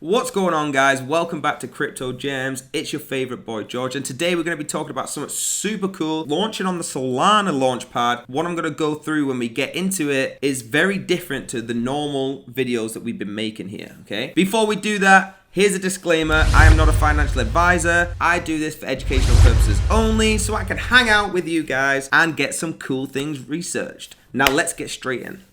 What's going on, guys? Welcome back to Crypto Gems. It's your favorite boy George, and today we're going to be talking about something super cool launching on the Solana launchpad. What I'm going to go through when we get into it is very different to the normal videos that we've been making here, okay? Before we do that, here's a disclaimer. I am not a financial advisor. I do this for educational purposes only, so I can hang out with you guys and get some cool things researched. Now let's get straight in.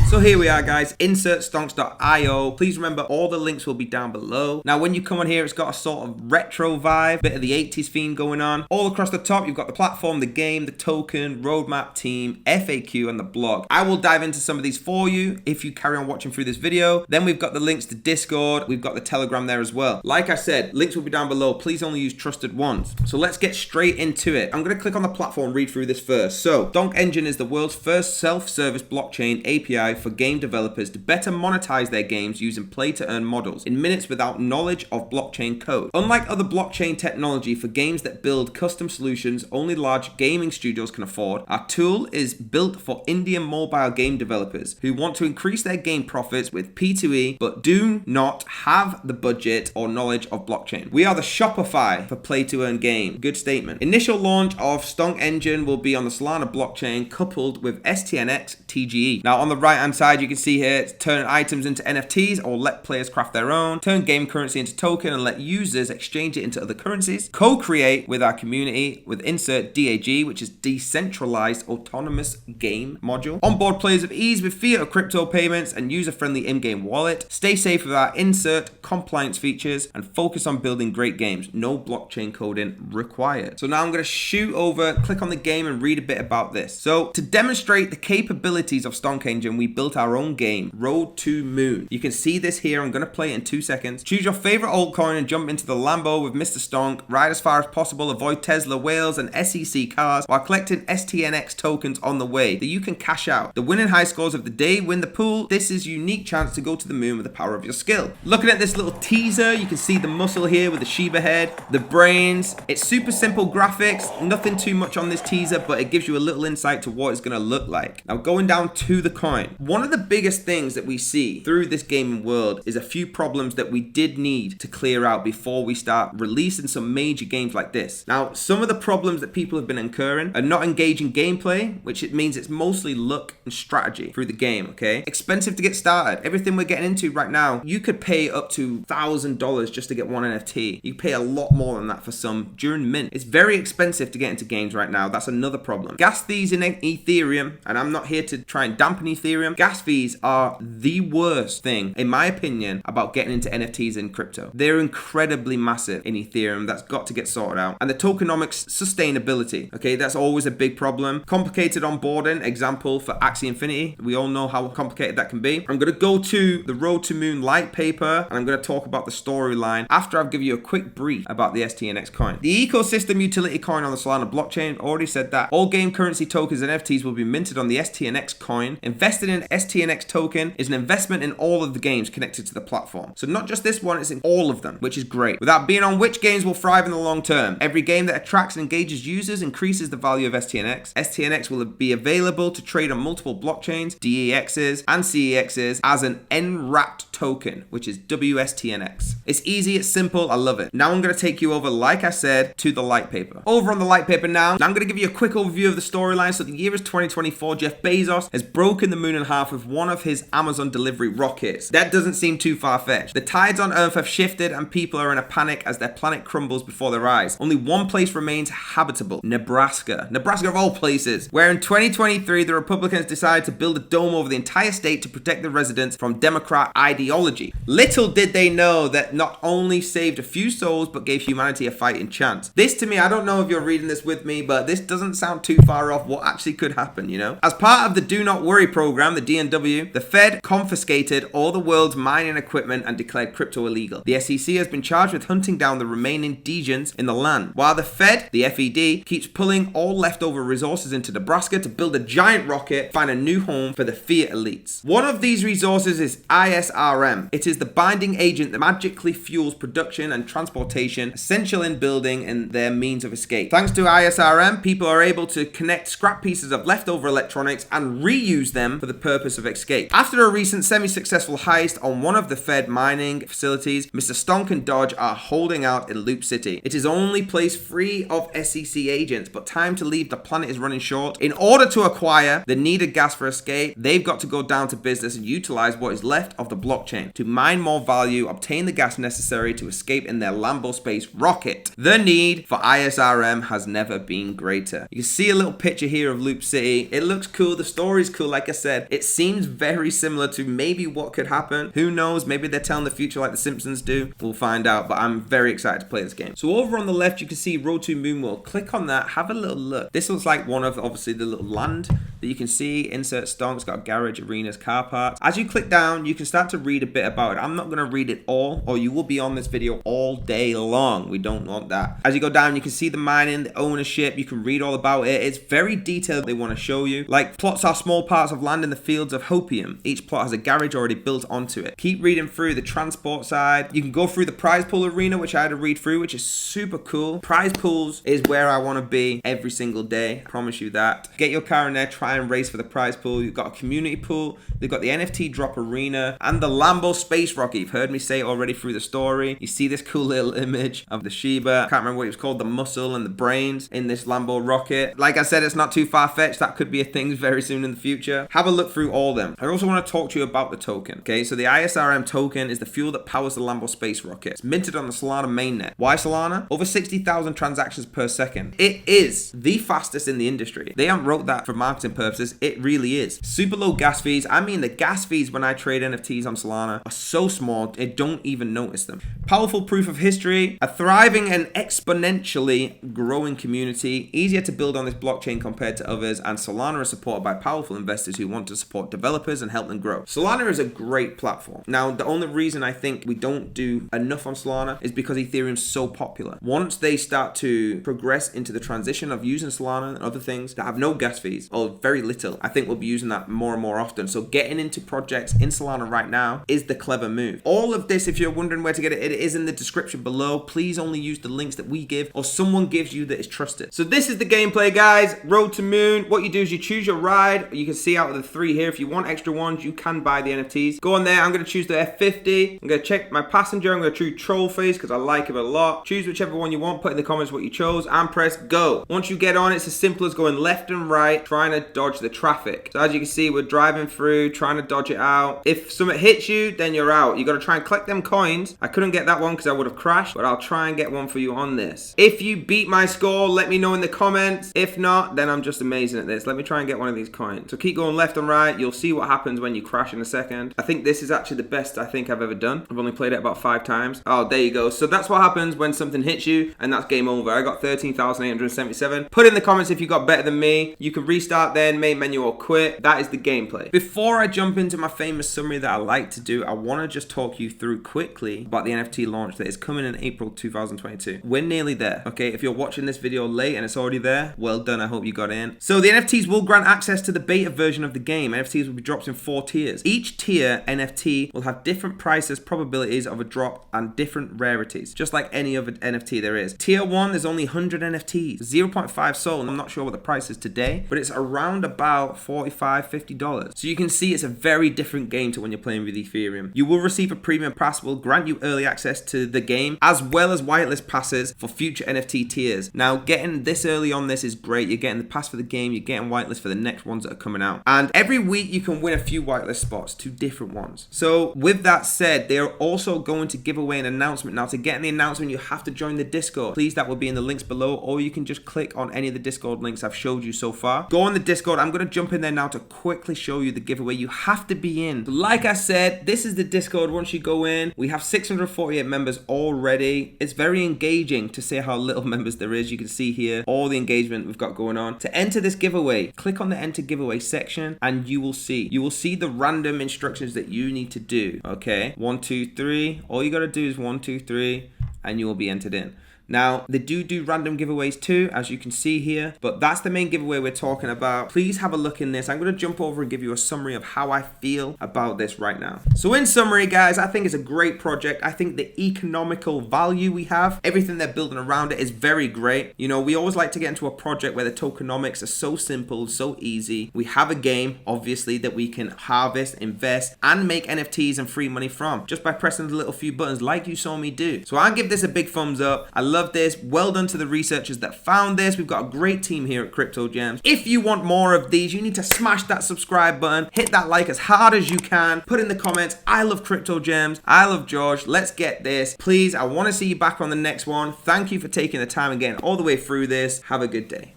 So here we are, guys. Insert stonks.io. Please remember all the links will be down below. Now when you come on here, it's got a sort of retro vibe, bit of the 80s theme going on. All across the top, you've got the platform, the game, the token, roadmap, team, FAQ, and the blog. I will dive into some of these for you if you carry on watching through this video. Then we've got the links to Discord. We've got the Telegram there as well. Like I said, links will be down below. Please only use trusted ones. So let's get straight into it. I'm going to click on the platform, read through this first. So STONK Engine is the world's first self-service blockchain API for game developers to better monetize their games using play-to-earn models in minutes without knowledge of blockchain code. Unlike other blockchain technology for games that build custom solutions only large gaming studios can afford, our tool is built for Indian mobile game developers who want to increase their game profits with P2E but do not have the budget or knowledge of blockchain. We are the Shopify for play-to-earn game. Good statement. Initial launch of STONK Engine will be on the Solana blockchain coupled with STNX TGE. Now on the right hand side, you can see here, it's turn items into NFTs or let players craft their own, turn game currency into token and let users exchange it into other currencies, co-create with our community with insert DAG, which is decentralized autonomous game module, onboard players with ease with fiat or crypto payments and user-friendly in-game wallet, stay safe with our insert compliance features and focus on building great games. No blockchain coding required. So now I'm going to shoot over, click on the game and read a bit about this. So to demonstrate the capabilities of STONK Engine, we built our own game, Road to Moon. You can see this here. I'm going to play it in 2 seconds. Choose your favorite altcoin and jump into the Lambo with Mr. Stonk. Ride as far as possible. Avoid Tesla whales and SEC cars while collecting STNX tokens on the way that you can cash out. The winning high scores of the day win the pool. This is a unique chance to go to the moon with the power of your skill. Looking at this little teaser, you can see the muscle here with the Shiba head, the brains. It's super simple graphics. Nothing too much on this teaser, but it gives you a little insight to what it's going to look like. Now going down to the coin. One of the biggest things that we see through this gaming world is a few problems that we did need to clear out before we start releasing some major games like this. Now, some of the problems that people have been incurring are not engaging gameplay, which it means it's mostly luck and strategy through the game, okay? Expensive to get started. Everything we're getting into right now, you could pay up to $1,000 just to get one NFT. You pay a lot more than that for some during mint. It's very expensive to get into games right now. That's another problem. Gas fees in Ethereum, and I'm not here to try and dampen Ethereum. Gas fees are the worst thing, in my opinion, about getting into NFTs in crypto. They're incredibly massive in Ethereum. That's got to get sorted out. And the tokenomics sustainability, okay, that's always a big problem. Complicated onboarding, example for Axie Infinity. We all know how complicated that can be. I'm going to go to the Road to Moon light paper, and I'm going to talk about the storyline after I've given you a quick brief about the STNX coin. The ecosystem utility coin on the Solana blockchain, already said that. All game currency tokens and NFTs will be minted on the STNX coin. Invested in STNX token is an investment in all of the games connected to the platform. So not just this one, it's in all of them, which is great. Without being on which games will thrive in the long term. Every game that attracts and engages users increases the value of STNX. STNX will be available to trade on multiple blockchains, DEXs and CEXs as an NWrapped token, which is WSTNX. It's easy, it's simple, I love it. Now I'm going to take you over, like I said, to the light paper. Over on the light paper now, I'm going to give you a quick overview of the storyline. So the year is 2024. Jeff Bezos has broken the moon in half with one of his Amazon delivery rockets. That doesn't seem too far-fetched. The tides on Earth have shifted and people are in a panic as their planet crumbles before their eyes. Only one place remains habitable, Nebraska. Nebraska of all places, where in 2023 the Republicans decided to build a dome over the entire state to protect the residents from Democrat ideology. Little did they know that not only saved a few souls but gave humanity a fighting chance. This to me, I don't know if you're reading this with me, but this doesn't sound too far off what actually could happen, you know? As part of the Do Not Worry program, the DNW, the Fed confiscated all the world's mining equipment and declared crypto illegal. The SEC has been charged with hunting down the remaining degens in the land, while the Fed, the FED, keeps pulling all leftover resources into Nebraska to build a giant rocket, find a new home for the fiat elites. One of these resources is ISR ISRM. It is the binding agent that magically fuels production and transportation, essential in building and their means of escape. Thanks to ISRM, people are able to connect scrap pieces of leftover electronics and reuse them for the purpose of escape. After a recent semi-successful heist on one of the Fed mining facilities, Mr. Stonk and Dodge are holding out in Loop City. It is only place free of SEC agents, but time to leave the planet is running short. In order to acquire the needed gas for escape, they've got to go down to business and utilize what is left of the blockchain to mine more value, obtain the gas necessary to escape in their Lambo space rocket. The need for ISRM has never been greater. You can see a little picture here of Loop City. It looks cool. The story's cool. Like I said, it seems very similar to maybe what could happen. Who knows? Maybe they're telling the future like the Simpsons do. We'll find out, but I'm very excited to play this game. So over on the left, you can see Road to Moonworld. Click on that. Have a little look. This looks like one of, obviously, the little land that you can see. Insert Stonks, got garage, arenas, car parks. As you click down, you can start to read a bit about it. I'm not going to read it all, or you will be on this video all day long. We don't want that. As you go down, you can see the mining, the ownership. You can read all about it. It's very detailed. They want to show you. Like, plots are small parts of land in the fields of hopium. Each plot has a garage already built onto it. Keep reading through the transport side. You can go through the prize pool arena, which I had to read through, which is super cool. Prize pools is where I want to be every single day. I promise you that. Get your car in there, try and race for the prize pool. You've got a community pool. They've got the NFT drop arena and the Lambo space rocket. You've heard me say it already through the story. You see this cool little image of the Shiba. I can't remember what it was called, the muscle and the brains in this Lambo rocket. Like I said, it's not too far-fetched. That could be a thing very soon in the future. Have a look through all of them. I also want to talk to you about the token. Okay, so the ISRM token is the fuel that powers the Lambo space rocket. It's minted on the Solana mainnet. Why Solana? Over 60,000 transactions per second. It is the fastest in the industry. They haven't wrote that for marketing purposes. It really is. Super low gas fees. I mean, the gas fees when I trade NFTs on Solana are so small, I don't even notice them. Powerful proof of history. A thriving and exponentially growing community. Easier to build on this blockchain compared to others. And Solana is supported by powerful investors who want to support developers and help them grow. Solana is a great platform. Now, the only reason I think we don't do enough on Solana is because Ethereum's so popular. Once they start to progress into the transition of using Solana and other things that have no gas fees or very little, I think we'll be using that more and more often. So getting into projects in Solana right now is the clever move. All of this, if you're wondering where to get it, it is in the description below. Please only use the links that we give or someone gives you that is trusted. So this is the gameplay, guys. Road to Moon. What you do is you choose your ride. You can see out of the 3 here. If you want extra ones, you can buy the NFTs. Go on there. I'm going to choose the F50. I'm going to check my passenger. I'm going to choose Troll Face because I like him a lot. Choose whichever one you want. Put in the comments what you chose and press go. Once you get on, it's as simple as going left and right, trying to dodge the traffic. So as you can see, we're driving through, trying to dodge it out. If something hits you, then you're out. You got to try and collect them coins. I couldn't get that one because I would have crashed, but I'll try and get one for you on this. If you beat my score, let me know in the comments. If not, then I'm just amazing at this. Let me try and get one of these coins. So keep going left and right. You'll see what happens when you crash in a second. I think this is actually the best I think I've ever done. I've only played it about 5 times. Oh, there you go. So that's what happens when something hits you, and that's game over. I got 13,877. Put in the comments if you got better than me. You can restart then, main menu or quit. That is the gameplay. Before I jump into my famous summary that I like to do, I want to just talk you through quickly about the NFT launch that is coming in April 2022. We're nearly there. Okay, if you're watching this video late and it's already there, well done. I hope you got in. So the NFTs will grant access to the beta version of the game. NFTs will be dropped in 4 tiers. Each tier NFT will have different prices, probabilities of a drop, and different rarities, just like any other NFT there is. Tier 1, there's only 100 NFTs, 0.5 sold. I'm not sure what the price is today, but it's around about $45, $50. So you can see it's a very different game to when you're playing with Ethereum. You will receive a premium pass, will grant you early access to the game, as well as whitelist passes for future NFT tiers. Now, getting this early on this is great. You're getting the pass for the game, you're getting whitelist for the next ones that are coming out. And every week you can win a few whitelist spots, 2 different ones. So with that said, they are also going to give away an announcement. Now, to get in the announcement, you have to join the Discord. Please, that will be in the links below, or you can just click on any of the Discord links I've showed you so far. Go on the Discord. I'm going to jump in there now to quickly show you the giveaway. You have to be in. Like I said, this is the Discord. Once you go in, we have 648 members already. It's very engaging to see how little members there is. You can see here all the engagement we've got going on. To enter this giveaway, click on the enter giveaway section and you will see the random instructions that you need to do. Okay, 1, 2, 3. All you got to do is 1, 2, 3 and you will be entered in. Now, they do random giveaways too, as you can see here, but that's the main giveaway we're talking about. Please have a look in this. I'm going to jump over and give you a summary of how I feel about this right now. So in summary, guys, I think it's a great project. I think the economical value we have, everything they're building around it is very great. You know, we always like to get into a project where the tokenomics are so simple, so easy. We have a game, obviously, that we can harvest, invest, and make NFTs and free money from just by pressing the little few buttons like you saw me do. So I'll give this a big thumbs up. I love this. Well done to the researchers that found this. We've got a great team here at Crypto Gems. If you want more of these, you need to smash that subscribe button, hit that like as hard as you can, put in the comments, I love Crypto Gems, I love George, let's get this. Please, I want to see you back on the next one. Thank you for taking the time and getting all the way through this. Have a good day.